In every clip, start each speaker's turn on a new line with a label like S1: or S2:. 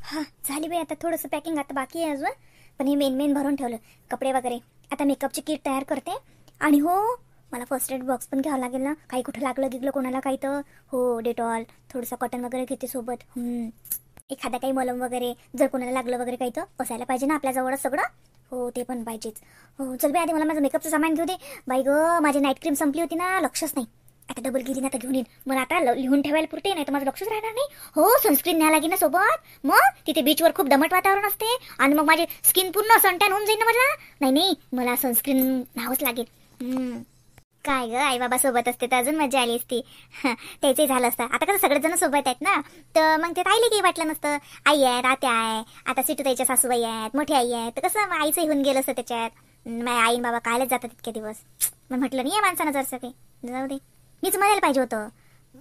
S1: हा झाली बाई, आता थोडंसं पॅकिंग आता बाकी आहे अजून, पण हे मेन भरून ठेवलं कपडे वगैरे. आता मेकअपची किट तयार करते. आणि हो, मला फर्स्ट एड बॉक्स पण घ्यावं लागेल ना, काही कुठं लागलं गिगलं कोणाला काही तर. हो, डेटॉल थोडंसं कॉटन वगैरे घेते सोबत. एखादा काही मलम वगैरे जर कोणाला लागलं वगैरे काही तर असायला पाहिजे ना आपल्याजवळच सगळं. हो, ते पण पाहिजेच. हो चल बाई, आधी मला माझं मेकअपचं सामान घेऊ दे. बाई ग, माझी नाईट क्रीम संपली होती ना, लक्षच नाही. आता डबल गेली ना, तर घेऊन येईन. मला आता लिहून ठेवायला पुरते, नाही तर माझं लक्षच राहणार नाही. हो, सनस्क्रीन न्यायला लागेल ना सोबत. मग तिथे बीचवर खूप दमट वातावरण असते आणि मग माझी स्किन पूर्ण सनटॅन होऊन जाईल ना माझा. नाही मला सनस्क्रीन न्यावंच लागेल. काय ग, आई बाबा सोबत असते तर अजून मजा आली असती. त्याचंही झालं असतं. आता कसं सगळेजण सोबत आहेत ना, तर मग ते राहिले काही वाटलं नसतं. आई आहेत, आत्या आहे, आता सिटूताईच्या सासूबाई आहेत, मोठी आई आहे, तर कसं आईचंही होऊन गेलं असतं त्याच्यात. माझ्या आई बाबा कायलाच जातात इतके दिवस. मग म्हटलं नाही या माणसानं जरसं ते जाऊ दे, मीच म्हणायला पाहिजे होतं.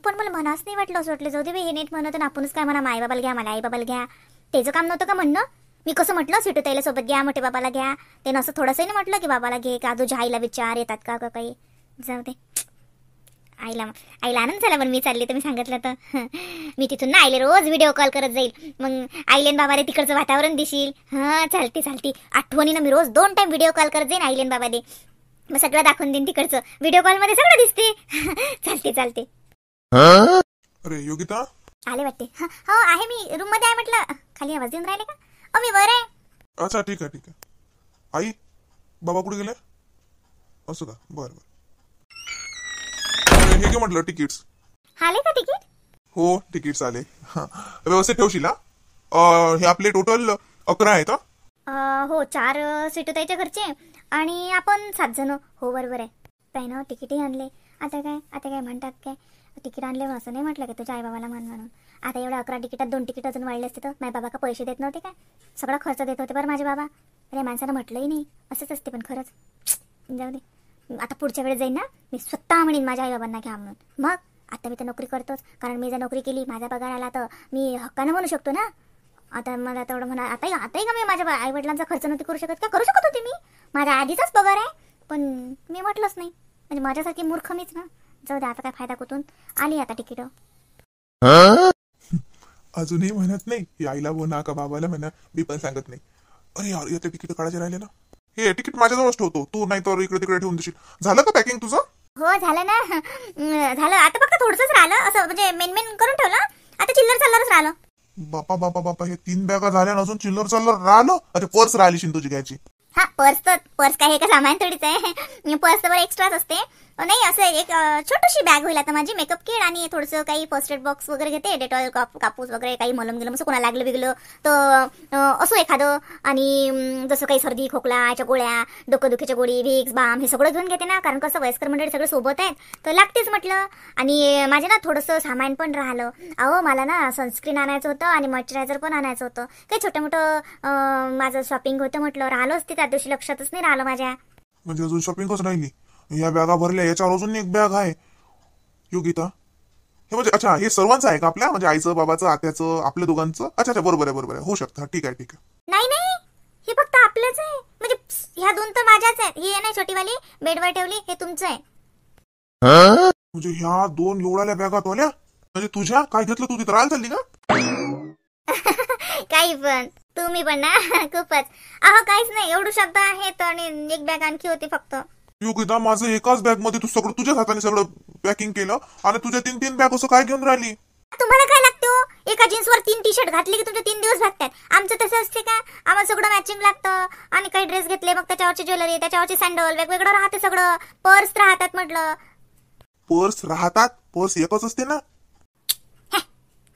S1: पण मला मनाच नाही वाटलं, असं वाटलं जाऊ दे हे नेट म्हणत, आपणच काय म्हणा, आई बाबाला घ्या, मला आई बाबाला घ्या. त्याचं काम नव्हतं का म्हणणं. मी कसं म्हटलं सिटूताईला सोबत घ्या, मोठे बाबाला घ्या. ते असं थोडंसंही नाही म्हटलं की बाबाला घे का तुझ्या आईला विचार येतात का काही. जाऊ दे, आईला आनंद झाला. पण मी चालली तर मी सांगितलं तर मी तिथून ना आईले रोज व्हिडिओ कॉल करत जाईल. मग आईलेन बाबाले तिकडचं वातावरण दिशील. चालती आठवणीनं मी रोज 2 टाइम व्हिडिओ कॉल करत जाईन आईलेन बाबाले. मग सगळं दाखवून देईन तिकडचं, व्हिडिओ कॉल मध्ये सगळं दिसते. चालते.
S2: अरे योगिता,
S1: आले वाटते. हो आहे, मी रूम मध्ये आहे म्हटलं. खाली आवाज देऊन राहिले का? मी वर आहे.
S2: अच्छा ठीक आहे. आई बाबा कुठे गेले? असं का, बरं. हे घे म्हटलं तिकीट्स.
S1: आले का तिकीट?
S2: हो तिकीट्स आले. व्यवस्थित ठेवशील हा. हे आपले टोटल 11 आहेत.
S1: हो, 4 सिटूताईच्या घरचे आणि आपण 7 जण. हो बरोबर आहे. काही ना तिकीटही आणले. आता काय म्हणतात काय, तिकीट आणले असं नाही म्हटलं की तुझ्या आई बाबाला म्हणून. आता एवढ्या 11 तिकीटात 2 तिकीट अजून वाढले असते तर माझे बाबा का पैसे देत नव्हते काय? सगळा खर्च देत होते बरं माझे बाबा. अरे माणसानं म्हटलंही नाही, असंच असते. पण खरंच जाऊ दे, आता पुढच्या वेळेस जाईन ना, मी स्वतः म्हणेन माझ्या आई बाबांना घ्या म्हणून. मग आता मी तर नोकरी करतोच, कारण मी जर नोकरी केली, माझा पगार आला तर मी हक्कानं म्हणू शकतो ना. आता मला तेवढं म्हणा, आताही का मी माझ्या आई वडिलांचा खर्च नव्हती करू शकत का? करू शकत होते मी, माझ्या आधीचाच पगार आहे. पण मी म्हटलंच नाही, म्हणजे माझ्यासारखी मूर्ख मीच ना. जाऊ दे, आता काय फायदा कुठून. आली आता तिकीट.
S2: अजूनही म्हणत नाही आईला म्हणा का बाबाला म्हणा, मी पण सांगत नाही. अरे यार, याचे तिकीट काढायचे राहिले ना. हे तिकीट माझ्याजवळच ठेवतो तू, नाही तर इकडे तिकडे ठेवून देशील. झालं का पॅकिंग तुझं?
S1: हो झालं ना. झालं, आता फक्त थोडंसंच राहिलं, असं म्हणजे मेन करून ठेवलं. आता चिल्लरच राहिलं.
S2: बापा, हे 3 बॅगा झाल्या अजून चिल्लर राहिलं. अरे पर्स राहिली शिंदूची तुझी घ्यायची.
S1: पर्स काय हे का सामान थोडीच आहे. पर्स तर एक्स्ट्राच असते. नाही, असं एक छोटीशी बॅग होईल आता माझी. मेकअप किट आणि थोडंसं काही फर्स्ट एड बॉक्स वगैरे घेते. डेटॉल कापूस वगैरे काही मलम गेलं, असं कोणाला लागलं बिगलं तर असं एखादं. आणि जसं काही सर्दी खोकलाच्या गोळ्या, डोकंदुखीच्या गोळी, विक्स बाम हे सगळं घेऊन घेते ना, कारण कसं वयस्कर मंडळी सगळे सोबत आहेत तर लागतेच म्हटलं. आणि माझे ना थोडंसं सामान पण राहिलं. अहो मला ना सनस्क्रीन आणायचं होतं आणि मॉइश्चरायझर पण आणायचं होतं. काही छोटं मोठं माझं शॉपिंग होतं म्हटलं. राहिलं असते त्या दिवशी, लक्षातच नाही राहिलं माझ्या.
S2: म्हणजे अजून शॉपिंगच राहिली. या बॅगा भरल्या, याच्यावर अजून एक बॅग आहे योगिता. हे म्हणजे अच्छा, हे सर्वांचं आहे का आपल्या, म्हणजे आईचं, बाबाचं, आत्याचं, आपल्या दोघांचं? अच्छा बरोबर आहे, होऊ शकतं. ठीक आहे.
S1: नाही, हे फक्त आपलंच आहे. म्हणजे ह्या 2 तर माझ्याच आहेत. ही आहे ना छोटीवाली बेडवर ठेवली, हे तुमचं आहे.
S2: म्हणजे ह्या 2 एवढ्या बॅगात वाल्या, म्हणजे तुझ्या काय घेतलं तू तिथं राहायला चालली का?
S1: काही पण तुम्ही पण ना खूपच. अहो काहीच नाही, एवढं शब्द आहेत आणि एक बॅग आणखी होती फक्त.
S2: योगिता, माझं एकाच बॅग मध्ये तू सगळं तुझ्याच हाताने सगळं पॅकिंग केलं आणि तुझ्या 3 बॅग असं काय घेऊन राहिली?
S1: तुम्हाला काय लागतो? एका जीन्सवर 3 टी-शर्ट घातले की तुमचे 3 दिवस लागतात. आमचं तसं असते का? आम्हाला सगळं मॅचिंग लागतं. आणि काही ड्रेस घेतले मग त्याच्यावरची ज्वेलरी, त्याच्यावरची सँडल, वेगवेगळं राहते सगळं. पर्स राहतात म्हटलं.
S2: पर्स राहतात? पर्स एकच असते ना?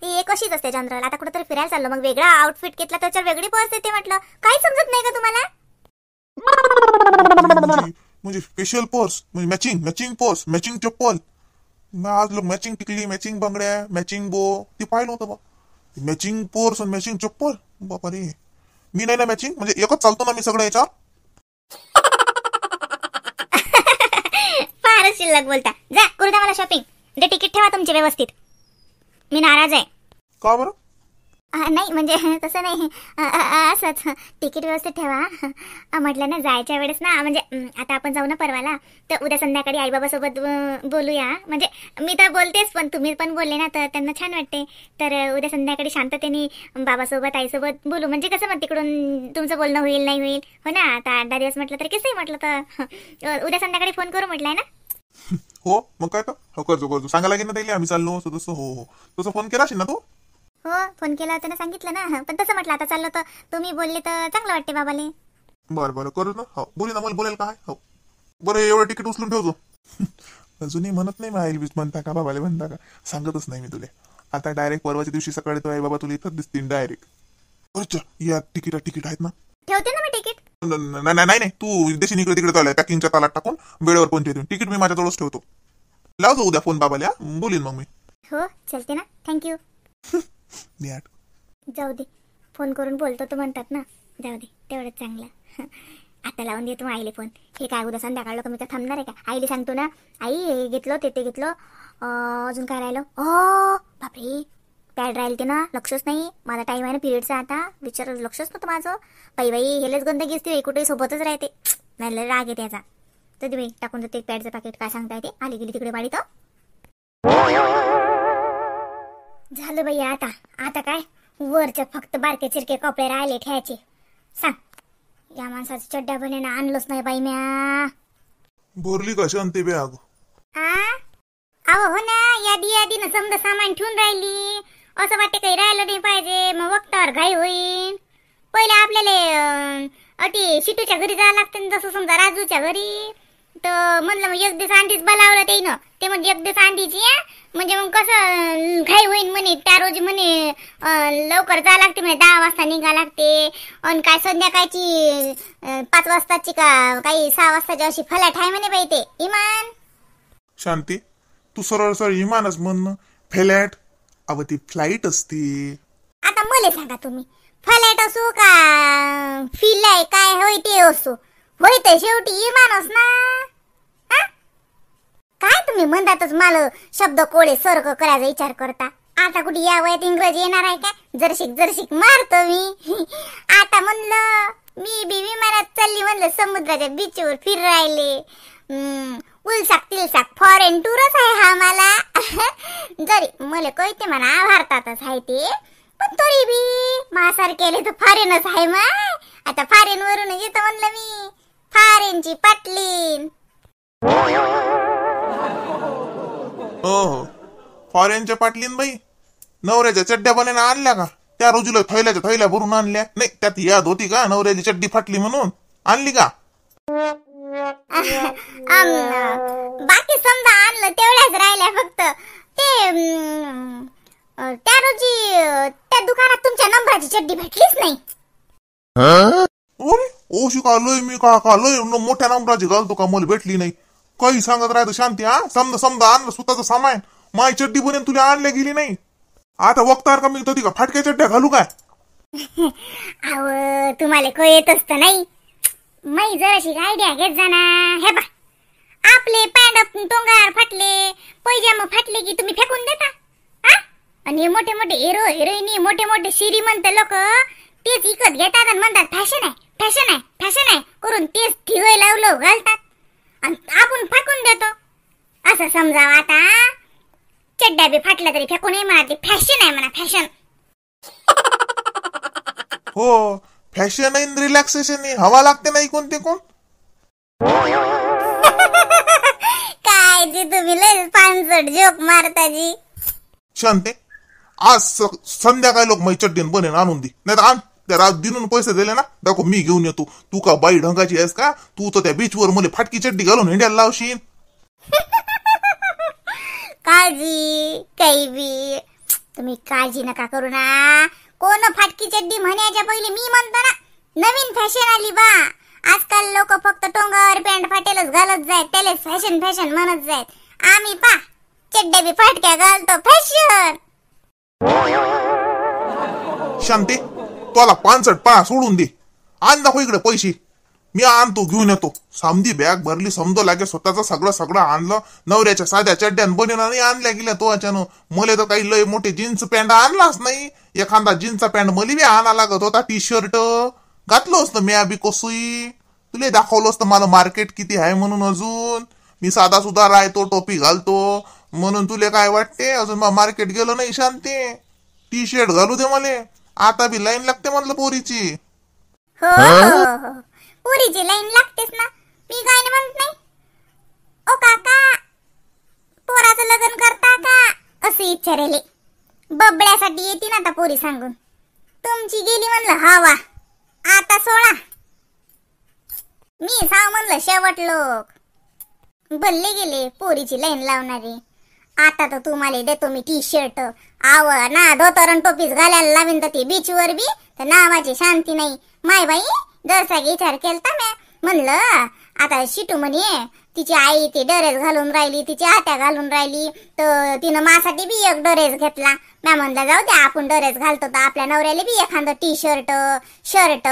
S1: ती एक अशीच असते जनरल. आता कुठेतरी फिरायला चाललो, मग वेगळा आउटफिट घेतला त्याच्यावर वेगळी पर्स येते म्हटलं. काही समजत नाही का तुम्हाला?
S2: म्हणजे स्पेशल पर्स, म्हणजे मॅचिंग पर्स, मॅचिंग चप्पल. आज लोक मॅचिंग टिकली, मॅचिंग बांगड्या, मॅचिंग बो, ते पाहिलं होतं बा. मॅचिंग पर्स आणि मॅचिंग चप्पल, बापा रे. मी नाही ना मॅचिंग, म्हणजे एकच चालतो ना मी सगळं याच्यावर.
S1: फारच शिल्लक बोलता. जा करू द्या मला शॉपिंग. ते तिकीट ठेवा तुमचे व्यवस्थित. मी नाराज आहे.
S2: का बरं?
S1: नाही म्हणजे तसं नाही, असंच तिकीट व्यवस्थित ठेवा. म्हटलं ना जायच्या वेळेस ना, म्हणजे आता आपण जाऊ ना परवाला, तर उद्या संध्याकाळी आईबाबासोबत बोलूया. म्हणजे मी तर बोलतेच, पण तुम्ही पण बोलले ना तर त्यांना छान वाटते. तर उद्या संध्याकाळी शांततेने बाबासोबत आईसोबत बोलू. म्हणजे कसं मग तिकडून तुमचं बोलणं होईल नाही होईल, हो ना. आता 8-10 दिवस म्हटलं तर कसंही म्हटलं तर उद्या संध्याकाळी फोन करू म्हटलंय ना.
S2: हो मग काय तर, हो करतो सांगा लागेल ना त्याला आम्ही चाललो असं तसं. हो हो तसं फोन केला असेल ना तू.
S1: हो फोन केला होता ना, सांगितलं ना. पण तसं म्हटलं आता चाललो तर तुम्ही बोलले तर चांगलं वाटते बाबाले.
S2: बरं करू ना. हो बोली ना, मला बोलायला काय. हो बरं एवढं तिकीट उचलून ठेवतो. अजूनही म्हणत नाही मग आईल म्हणता का बाबाले म्हणता का, सांगतच नाही मी तुले. आता डायरेक्ट परवाच्या दिवशी सकाळी तो आई बाबा तुला इथंच दिसतील डायरेक्ट. अच्छा या तिकीट आहेत ना.
S1: ठेवते ना मी तिकीट.
S2: नाही तू देशी इकडे तिकडे चालय पॅकिंगच्या तालात टाकून वेळेवर पोहोचते. तिकीट मी माझ्याजवळच ठेवतो. लावतो उद्या फोन बाबाला, बोलीन मग मी.
S1: हो चलते ना, थँक्यू.
S2: नीट
S1: जाऊ दे, फोन करून बोलतो तर म्हणतात ना, जाऊ दे तेवढंच चांगलं. आता लावून देतो मग आईले फोन. हे काय उद्या संध्याकाळ लोक मी तर थांबणार आहे का. आईले सांगतो ना, आई हे घेतलं ते घेतलं, अजून काय राहिलं. बापरे पॅड राहील ते ना, लक्षच नाही. माझा टाईम आहे ना पिरियडचा आता, विचार लक्षच नव्हतं माझं. बाई हेलेच गंदगी असते, कुठे सोबतच राहते. नाही राग आहे त्याचा. तर बाई टाकून देते पॅडचं पॅकेट. काय सांगता येते, आली गेली तिकडे बाडी. तर झालं बाई. आता काय वरच्या फक्त बारके चिरके कपडे राहिले ठेवायचे. सांग या माणसाचं चड्ड्या बनायला आणलंच नाही बाई म्या.
S2: भरली का शांती बॅग.
S1: अहो हो ना, यादी ना समजा सामान ठेवून राहिली. असं वाटते काही राहिलं नाही पाहिजे, मग वक्तावर घाई होईल. पहिले आपल्याला अटी शिटूच्या घरी जावं लागतं, जसं समजा राजूच्या घरी. तर म्हणलं मग एक दिवस अंडीच बोलावलं त्यानं. ते म्हणजे एक दिवस अंडीची, म्हणजे मग कसं घाई होईल म्हणे. त्या रोजी म्हणे लवकर जावं लागते म्हणे, 10 वाजता निघा लागते. आणि काय संध्याकाळची 5 वाजताची का काही 6 वाजताची अशी फलाट आहे म्हणे बाई. ते इमान
S2: शांती तू सरळ इमानच म्हणणं. फ्लॅट अव ती फ्लाईट असते.
S1: आता मला सांगा तुम्ही, फ्लाईट असो का फिलाय काय होय ते असो, होय ते शेवटी इमानच ना. काय तुम्ही म्हणतातच मला शब्द कोळे सर्ग करायचा विचार करता. आता कुठे या वयात इंग्रजी येणार आहे का. जरशिक मारतो मी. आता म्हणलं मी बी विमानात चालली, म्हणलं समुद्राच्या बीचवर फिर राहिले. उलसाक तिलसाक फॉरेन टूरच आहे हा मला. जरी मला कळते म्हणा भारतातच आहे ते, पण तरी बी माझ्यासारखे तर फॉरेनच आहे. मग आता फॉरेन वरून येतो म्हणलं मी, फॉरेनची पाटलीन.
S2: हो फॉरेनच्या पाटलीन बाई. नवऱ्याच्या चड्ड्या बनायला आणल्या का. त्या रोजीला थैल्याच्या थैल्या भरून आणल्या नाही. त्यात याद होती का नवऱ्याची चड्डी फाटली म्हणून आणली का.
S1: बाकी समजा आणलं तेवढ्याच राहिल्या फक्त. ते त्या रोजी त्या दुकानात तुमच्या नंबराची चड्डी भेटलीच नाही.
S2: ओशी का लय मी का लय मोठ्या नंबराची घालतो का, मला भेटली नाही. काही सांगत राहतो शांती. समजा आणलं स्वतःचं सामान, माय चड्डी बनेन तुला आणल्या गेली नाही. आता वक्तार का मी का फाटक्या चड्ड्या घालू काय.
S1: अहो तुम्हाला कळत असतं नाही. मी जराशी आयडिया घेत जाना. हे बा आपले पॅन्ट टोंगार फाटले, पैजामा फाटले की तुम्ही फेकून देता. आणि मोठे मोठे हिरो हिरोईनी, मोठे मोठे श्रीमंत लोक तेच विकत घेतात आणि म्हणतात फॅशन आहे करून तेच ठिवय लावलं घालतात आणि आपण फाकून देतो. असं समजावं आता. चड्ड्या बी फाटल्या तरी फेकून नाही म्हणा, ते फॅशन आहे म्हणा, फॅशन.
S2: हो फॅशन इन रिलॅक्सेशन हवा लागते नाही कोणते कोण.
S1: काय जी तुम्ही लय पानसट जोक मारता जी.
S2: शांते आज संध्याकाळी लोक मै चड्डीन बनेन आणून दे. नाही तर आण त्या रात दिनून पैसे दिले ना, दाखव मी घेऊन येतो. तू का बाई ढंगाची आहेस का. तू तर त्या बीचवर मला फाटकी चड्डी घालून हिंड्याला लावशील.
S1: काळजी काही बी तुम्ही काळजी नका करू ना. कोण फाटकी चड्डी म्हणायच्या पहिले मी म्हणतो ना, नवीन फॅशन आली बा. आजकाल लोक फक्त टोंगावर पॅन्ट फाटेलच घालत जायत, त्याला फॅशन म्हणत जायत. आम्ही पा चड्ड्या बी फाटक्या घालतो, फॅशन.
S2: शांती तुला 65 पा सोडून दे. आण दाखव इकडे पैसे. मी आणतो, घेऊन येतो. समधी बॅग भरली, समजो लागे स्वतःच सगळं आणलं. नवऱ्याच्या साध्या चड्ड्यान बनवून नाही आणल्या गेल्या तो अचानक. मला तर काही लय मोठे जीन्स पॅन्ट आणलाच नाही. एखादा जीन्सचा पॅन्ट मला बी आणा लागत होता. टी शर्ट घातलं असतं मी बी कसोई. तुला दाखवलं असतं मला मार्केट किती आहे म्हणून. अजून मी साधा सुद्धा राहतो, टोपी घालतो म्हणून तुला काय वाटते? अजून मार्केट गेलो नाही शांती. टी शर्ट घालू दे मला. आता बी लाईन लागते म्हणलं पोरीची.
S1: हो हो हो, पोरीची लाईन लागतेच ना. मी काय नाही म्हणत नाही. ओ काका, पोराचं लग्न करता का असे विचारले. बबड्यासाठी येते ना आता पोरी सांगून. तुमची गेली म्हणलं हवा, आता सोळा. मी साव म्हणलं शेवट लोक. बल्ले गेले पोरीची लाईन लावणारे. आता तर तुम्हाला देतो मी टी शर्ट. आव ना धोतर टोपीच घालायला लावीन तर ती बीचवर बी तर नावाची शांती नाही. माय बाई जरसा विचार केलता म्या. म्हणलं आता शिटू म्हणे तिची आई ती ड्रेस घालून राहिली, तिची आत्या घालून राहिली, तर तिनं माझ्यासाठी बी एक ड्रेस घेतला. म्या म्हणलं जाऊ दे, आपण ड्रेस घालतो तर आपल्या नवऱ्याला बी एखादं टी शर्ट, शर्ट,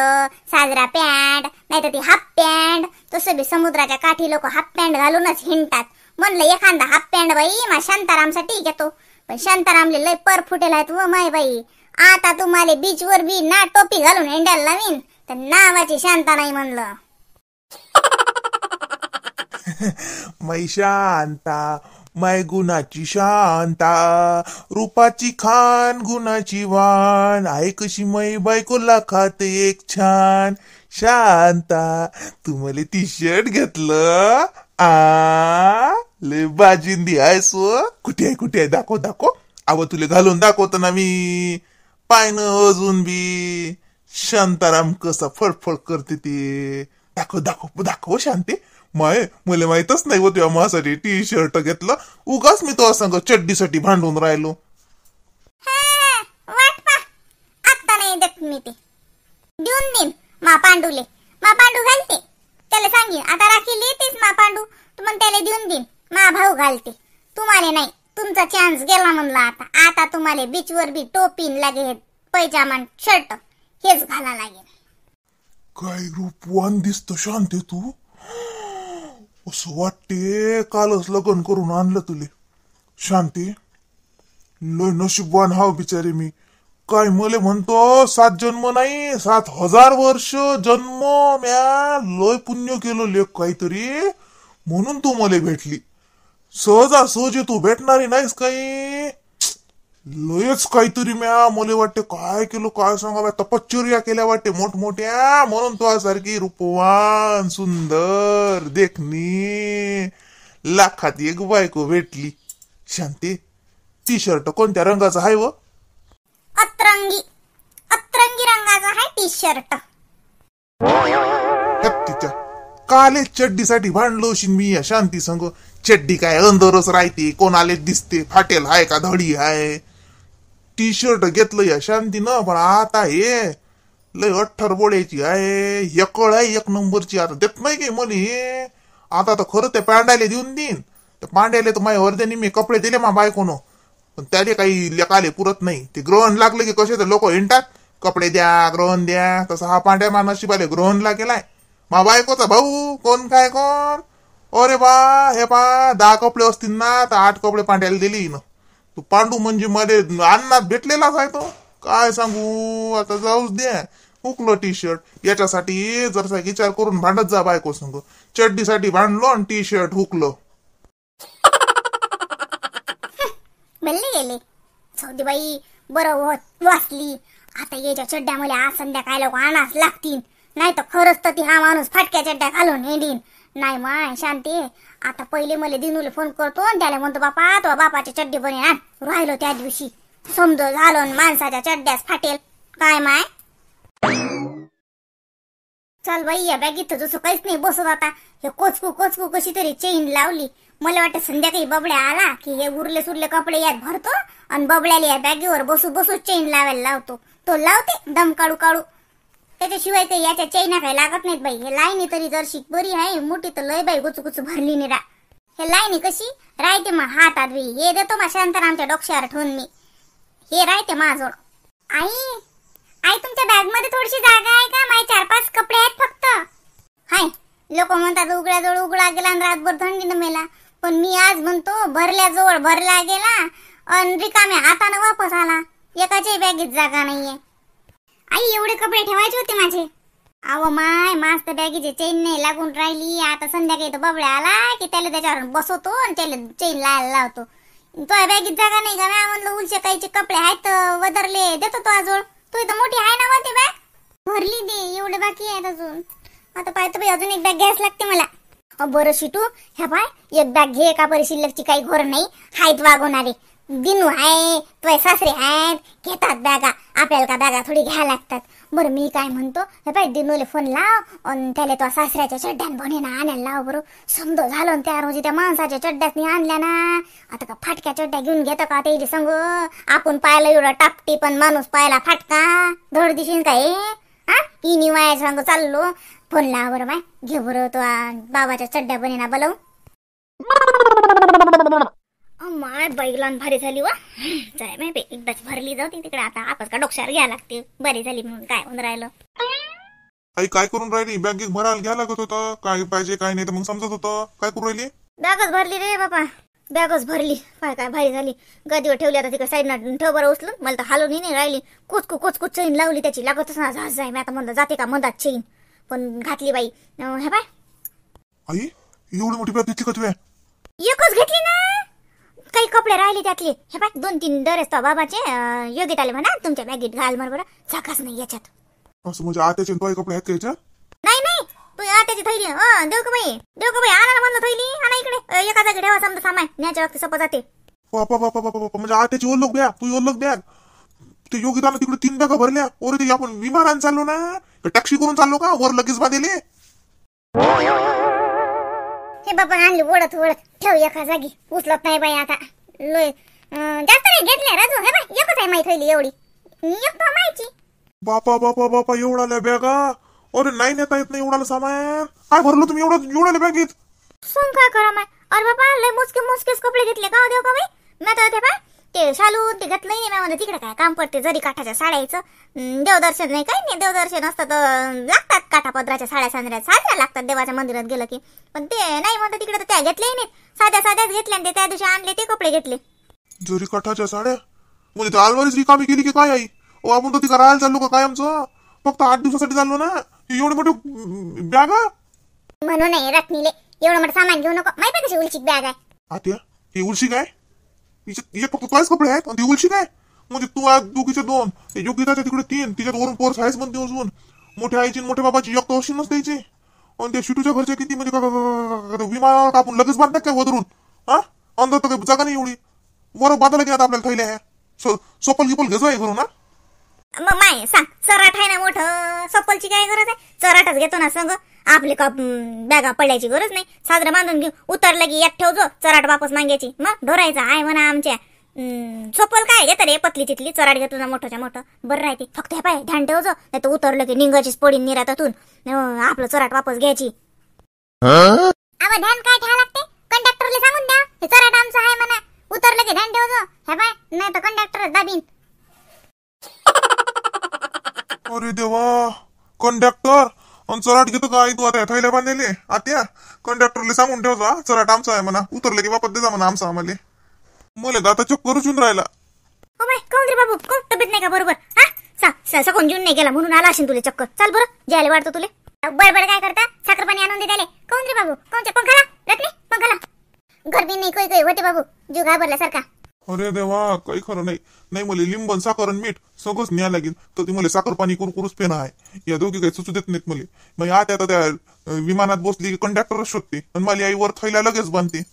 S1: साजरा पॅन्ट नाही तर ती हाफ पॅन्ट. तसं बी समुद्राच्या काठी लोक हाफ पॅन्ट घालूनच हिंडतात. म्हणलं एखादा हाफ पॅन्ट बाई मा शांतारामसाठी घेतो. पण शांतारामले लय पर फुटेल आहेत व माय बाई. आता तुम्हाला बीचवर बी ना टोपी घालून हिंडायला लावीन तर नावाची शांता नाही म्हणलं.
S2: मै शांता, मै गुणाची शांता, रूपाची खान गुणाची वाण, आहे कशी मै बायकोला खाते एक छान. शांता तू मला टी शर्ट घेतलं. ले बाजिंदी आहेस व. कुठे आहे दाखव. अव तुला घालून दाखवतो ना मी. पाय न अजून बी शांताराम कसा फडफड करते ते. दाखव शांती. मला माहितच नाही होत माझ्यासाठी टी शर्ट घेतलं. उगाच मी तो संग चड्डीसाठी भांडून राहिलो.
S1: वाट पा, आता नाही देत मी ते. देऊन देईन मा पांडूले. मा पांडू घालते त्याला सांगीन आता राखील येतेच मा पांडू. तू मग त्याला देऊन देईन. मा भाऊ घालते, तुम्हाला नाही. तुमचा चान्स गेला म्हणला. आता तुम्हाला बीचवर बी टोपीन लागे, पैजामा शर्ट हेच घाला लागेल.
S2: काय रूपवान दिसतो शांती तू. असं वाटते कालच लग्न करून आणलं तुले. शांती लय नशीबवान हाव बिचारे मी. काय मले म्हणतो 7 जन्म नाही 7,000 वर्ष जन्म म्या लय पुण्य केलं लेख काहीतरी, म्हणून तू मले भेटली. सहजासहजी तू भेटणारी नाहीस काही. लयच काहीतरी म्या मला वाटते काय केलं काय सांगा. तपश्चर्या केल्या वाटते मोठमोठ्या, म्हणून तो सारखी रूपवान सुंदर देखणी लाखात एक बायको भेटली. शांती टी शर्ट कोणत्या रंगाचा आहे व?
S1: अतरंगी रंगाचा आहे टी शर्ट.
S2: तिच्या काले चड्डीसाठी भांडलो अशी मी या शांती संग. चड्डी काय अंदरच राहते, कोणाले दिसते फाटेल हाय का धडी हाय. टी शर्ट घेतलं या शांतीनं, पण आता हे लय 18 बोळ्याची आहे. एकळ आहे 1 नंबरची. आता देत नाही की मला हे. आता तर खरं ते पांड्याला देऊन देईन. त्या पांड्याला तर माझ्या वर्ध्याने मी कपडे दिले मा बायकोनं, पण त्याले काही लेकाले पुरत नाही. ते ग्रहण लागलं की कसे ते लोक हिंडतात, कपडे द्या ग्रहण द्या. तसं हा पांड्या मा नशिबाले ग्रहण लागेलाय. मा बायकोचा भाऊ कोण काय कोण. अरे बा हे पा 10 कपडे असतील ना तर 8 कपडे पांड्याला दिली ना. तू पांडू म्हणजे मध्ये अन्नात भेटलेलाच आहे तो. काय सांगू आता, जाऊच द्या. हुकलो टी शर्ट. याच्यासाठी जरसा विचार करून भांडत जा बायको संग. चड्डीसाठी भांडलो आणि टी शर्ट हुकलो.
S1: बल्ले गेले सौदी बाई. बरं वाचली. आता याच्या चड्ड्या मला आज संध्याकाळी लोक आणाच लागतील. नाही तर खरंच तर ती हा माणूस फाटक्या चड्ड्या घालून हेंडीन. नाही माय शांती, आता पहिले मला दिनूला फोन करतो आणि त्याला म्हणतो बापा तो बापाच्या चड्डी बने आण. राहिलो त्या दिवशी समज झालो माणसाच्या चड्ड्यास फाटेल काय माय. चल बाई या बॅगीत जसं काहीच नाही बसत. आता हे कोचकू कशी तरी चेन लावली. मला वाटतं संध्याकाळी बबड्या आला की हे उरले सुरले कपडे यात भरतो आणि बबड्याला या बॅगीवर बसू चेन लावायला लावतो. तो लावते दम काढू. त्याच्याशिवाय काही याच्या चैना काही लागत नाहीत बाई. हे लाईनी तरी जरशी बरी आहे, मोठी तर लय बाई गुचू भरली नाही रा. हे लाईनी कशी राहते मग हातात बी. हे देतो मा शांतारामच्या डोक्यावर ठेवून मी. हे राहते माझोड. आई तुमच्या बॅग मध्ये थोडीशी जागा आहे का? माझे 4-5 कपडे आहेत फक्त.
S3: लोक म्हणतात उघड्याजवळ उघडा गेला आणि रातभर थंडीनं मेला, पण मी आज म्हणतो भरल्याजवळ भरला गेला आणि रिकाम्या हातानं वापस आला. एकाच्याही बॅगेत जागा नाहीये. आई एवढे कपडे ठेवायचे होते माझे. अहो माय मस्त बॅगेची चेन नाही लागून राहिली. आता संध्याकाळी तो बबड्या आला की त्याला त्याच्यावर बसवतो आणि त्याला चेन लावायला लावतो. तो बॅगेत जागा नाही का? मी म्हणलं उलचे काहीचे कपडे आहेत वदरले देतो तो आजोळ. तू इथं मोठी आहे ना ती बॅग? भरली दे, एवढे बाकी आहेत अजून. आता पाहतो बाई अजून एक बॅग घ्यायच लागते मला. बरं शिटू ह्या बाय एक बॅग घे का बरं, शिल्लकची काही घोर नाही. हायत वागवणारे दिनू आहे, तुझे सासरे आहेत घेतात बॅगा. आपल्याला का बॅगा थोडी घ्यायला लागतात. बरं मी काय म्हणतो हे बाई दिनूले फोन लाव आणि त्याला तो सासऱ्याच्या चड्ड्यान बहिणीनं आणायला लाव बरं. समजा झालं त्या रोजी त्या माणसाच्या चड्ड्यासनी आणल्या ना. आता का फाटक्या चड्ड्या घेऊन घेतो का ते संग? आपण पाहिलं एवढं टापटी पण माणूस पाहिला फाटका धड दिशीन काय? हा इनी वाया संग चाललो. फोन लाव बरं बाय, घे बरं तो बाबाच्या चड्ड्या बहिणीना बोलवून. माय बैलान भारी झाली वा. जाय माय बे एकदाच भरली जाऊ तिकडे. आता आपस का डोक्यावर घ्यायला लागते. बरी झाली म्हणून काय होऊन राहिलं.
S2: आई काय करून राहिली? बॅग भरायला घ्या लागत होतं. काय पाहिजे काय नाही तर मग समजत होतं. काय करून राहिली?
S3: बॅगच भरली रे बाबा, बॅगच भरली. काय काय भारी झाली. गादीवर ठेवली. आता तिकडे साईडनं ठेव बरं उचलून. मला तर हालून नाही राहिली. कुचकू चैन लावली त्याची. लागतच ना झाज जाय. मी आता म्हणलं जाते का मधात चैन, पण घातली बाई. हे बाय
S2: आई एवढी मोठी बॅग घेतली का तुझ्या?
S3: एकच घेतली ना. काही कपडे राहिले त्यातले. हे बाय 2-3 ड्रेस तो बाबाचे योग्य आले म्हणा तुमच्या बॅगेत घाल मर बरं. झाकाच नाही याच्यात.
S2: असं म्हणजे आत्याचे आणि कपडे आहेत का याच्यात?
S3: नाही नाही तू आत्याची थैली. देऊ का बाई आणा ना म्हणलं थैली. आणा इकडे एका जागी ठेवा समजा सामान न्याच्या वक्ती सपा जाते.
S2: बापा बापा बापा बापा म्हणजे आत्याची ओळख बॅग. तू ओळख बॅग ते योगितानं तिकडे 3 बॅगा भरल्या. ओरे ते आपण विमानाने चाललो ना, टॅक्सी करून चाललो का? वर लगेच बांधले.
S3: हे बाबा आणली ओढत ठेव एका जागी. उचलत नाही बाई आता. लोय जास्त नाही घेतल्या राजू. हे बाई एकच आहे माहित थैली एवढी. एक तो माहिती.
S2: बापा बापा बापा एवढाल्या बॅगा. अरे नाही नेता येत नाही एवढाला सामान. काय भरलो तुम्ही एवढ्याला बॅगेत?
S3: सांग काय करा माय. अरे बाबा लय मोजकेच कपडे घेतले का देऊ का बाई? मी तर ते बा ते शालू ते घेतलं नाही. मी म्हणलं तिकडे काय काम पडते जरी काठाच्या साड्याचं. देवदर्शन नाही काही नाही. देवदर्शन असतं तर लागतात काठापदराच्या साड्या साजऱ्या लागतात देवाच्या मंदिरात गेलं की. पण ते नाही म्हणतात तिकडे तर त्या घेतल्याही नाहीत. साध्याच घेतल्या. ते त्या दिवशी आणले ते कपडे घेतले.
S2: जरी काठाच्या साड्या म्हणजे ते अलवारीच रिकामी केली की काय आई? ओ आपण तर ती करायला चाललो का काय? आमचं फक्त 8 दिवसासाठी चाललो ना. एवढे मोठे बॅगा
S3: म्हणून नाही रत्नीले एवढं मोठं सामान घेऊ नको. माहिती कशी उलची बॅग आहे.
S2: आत्या ही उलशी काय? हिच्यात फक्त तुझेच कपडे आहेत आणि ती उलशी काय? म्हणजे तू आज दोघीचे 2, योगिताच्या तिकडे 3, तिच्यात वरून पोर्स आहेच म्हणते अजून. मोठ्या आईची मोठ्या बाबाची एक तर अशी नसते. आणि त्या शिटूच्या घरच्या किती म्हणजे विमान कापून लगेच बांधतात काय वदरून? हा अंदर तर काही जागा नाही एवढी. बरं बांधायला की आता आपल्याला थैल्या आहे. सोपल गिपल घेजो आहे करू ना.
S3: मग माय सांग चराट आहे ना मोठं. सप्पलची काय गरज आहे? चराटच घेतो ना संग. आपले का बॅगा पडल्याची गरज नाही. साजरं बांधून घेऊ. उतरलं की एक ठेवजो चराट वापस मागायची. मग ढोरायचा आहे म्हणा आमच्या. सोपल काय घेत रे पतली चितली. चराट घेतो ना मोठ्याच्या मोठं बरं राहते. फक्त हे पाय ध्यान ठेवजो नाही तर उतरलं की निंगाचीच पडी निरातातून आपलं चराट वापस घ्यायची. ध्यान काय ठेवा लागते? कंडक्टरला सांगून द्या हे चराट आमचं आहे म्हणा. उतरलं की ध्यान ठेवजो. हे पाय नाही तर कंडक्टर दाबीन.
S2: अरे देवा कंडक्टर आणि चराट घेतो का आई? तू आता थैल्या बांधलेले आत्या कंडक्टरला सांगून ठेवजा चराट आमचा आहे म्हणा. उतरले की वापस दे जा म्हणा आमचा आम्हाला. मला दाता चक्करच येऊन राहिला.
S3: हो बाय काऊन रे बाबू कोण तब्येत नाही का बरोबर? हा सकून जेवून नाही गेला म्हणून आला असेल तुले चक्कर. चाल बरं जायला वाटतं तुले. बडबड काय करता? साखर पाणी आणून दे त्याले. काऊन रे बाबू कोणच्या पंखाला रत्नी पंखाला गरबी नाही काही होते बाबू जीव घाबरल्यासारखा.
S2: अरे देवा काही खरं नाही. नाही मला लिंबन साखर आणि मीठ सगळंच न्याय लागेल. तर ती मला साखर पाणी कुरकुरूच पेन आहे. या दोघी काही सुचू देत नाहीत मला. मग आता त्या विमानात बसली की कंडक्टरच शोधते आणि मला आई वर थैल्या लगेच बांधते.